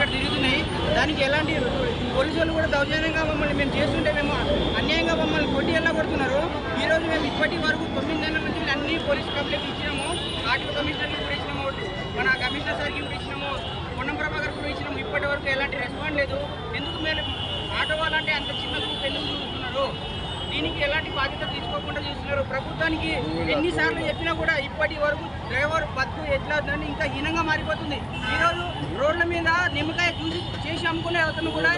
అక్కడ తిరుగుతున్నాయి. దానికి ఎలాంటి పోలీసులు కూడా దౌర్జన్యంగా మమ్మల్ని మేము చేస్తుంటే మేము అన్యాయంగా మమ్మల్ని కొట్టి కొడుతున్నారు. ఈరోజు మేము ఇప్పటి వరకు 9 నెలల నుంచి అన్ని పోలీస్ కంప్లైంట్ ఇచ్చినాము. ఆర్టీఓ కమిషనర్కి కూడా ఇచ్చినాము, మన కమిషనర్ సార్కి కూడా ఇచ్చినాము, పొన్నం ప్రభాకర్ కూడా ఇచ్చినాము. ఇప్పటి వరకు ఎలాంటి రెస్పాండ్ లేదు. ఎందుకు మేము ఆటో వాళ్ళంటే అంత చిన్న గ్రూప్ ఎందుకు చూస్తున్నారు? దీనికి ఎలాంటి బాధ్యత తీసుకోకుండా చూస్తున్నారు. ప్రభుత్వానికి ఎన్నిసార్లు చెప్పినా కూడా ఇప్పటి వరకు డ్రైవర్ బతుకు ఎట్లా అవుతుందని ఇంకా హీనంగా మారిపోతుంది. ఈరోజు రోడ్ల మీద నిమ్మకాయ జ్యూస్ చేసి అమ్ముకునే అతను కూడా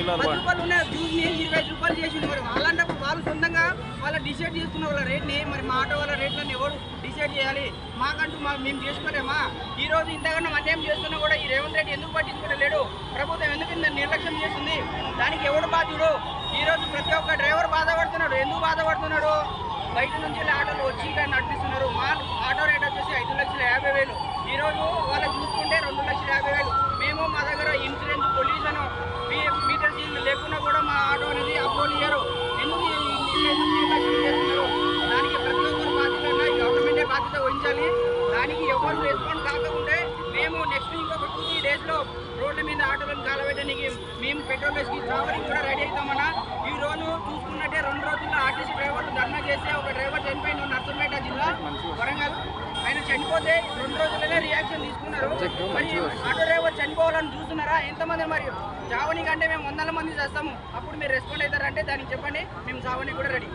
10 రూపాయలు ఉన్న జ్యూస్ని 25 రూపాయలు చేసింది. మరి అలాంటప్పుడు వాళ్ళు సొంతంగా వాళ్ళ డిసైడ్ చేసుకున్న వాళ్ళ రేట్ని మరి మా ఆటో వాళ్ళ రేట్లని ఎవరు డిసైడ్ చేయాలి? మాకంటూ మేము చేసుకోలేమా? ఈరోజు ఇంతకన్నా అన్యాయం చేస్తున్నా కూడా ఈ రేవంత్ రెడ్డి ఎందుకు పట్టించుకోలేడు? ప్రభుత్వం ఎందుకు నిర్లక్ష్యం చేస్తుంది? దానికి ఎవడు బాధ్యుడు? ఈరోజు ప్రతి ఒక్క డ్రైవర్ బాధపడుతున్నాడు. ఎందుకు బాధపడుతున్నాడు? బయట నుంచి ఆటోలు వచ్చి ఇక్కడ నడిపిస్తున్నారు. మా ఆటో రేట్ వచ్చేసి 5,50,000. ఈరోజు వాళ్ళకి చూసుకుంటే 2,50,000. మేము మా దగ్గర ఇన్సూరెన్స్, పొల్యూషన్, మీటర్ సీల్ లేకుండా కూడా మా ఆటో అనేది అప్లోడ్ చేయరు. ఎందుకు నిర్లక్ష్యం చేస్తున్నారు? దానికి ప్రతి ఒక్కరు బాధ్యత ఉన్నాయి. గవర్నమెంటే బాధ్యత వహించాలి. దానికి ఎవరు రెస్పాండ్ కాకపోతే మేము నెక్స్ట్ ఇంకొక 2-3 డేస్లో రోడ్ల మీద ఆటోలను కాలబెట్టడానికి మేము పెట్రోల్ వేసి ట్రావెలింగ్ కూడా రెడీ అవుతామన్నా. ఈ రోజు చూసుకున్నట్టే 2 రోజుల్లో ఆర్టీసీ డ్రైవర్లు ధర్నా చేస్తే ఒక డ్రైవర్ చనిపోయిన నర్సంపేట జిల్లా వరంగల్. ఆయన చనిపోతే 2 రోజులనే రియాక్షన్ తీసుకున్నారు. మరి ఆటో డ్రైవర్ చనిపోవాలని చూస్తున్నారా? ఎంతమంది మరి చావని కంటే మేము 100 మంది చేస్తాము. అప్పుడు మీరు రెస్పాండ్ అవుతారంటే దానికి చెప్పండి, మేము చావని కూడా రెడీ.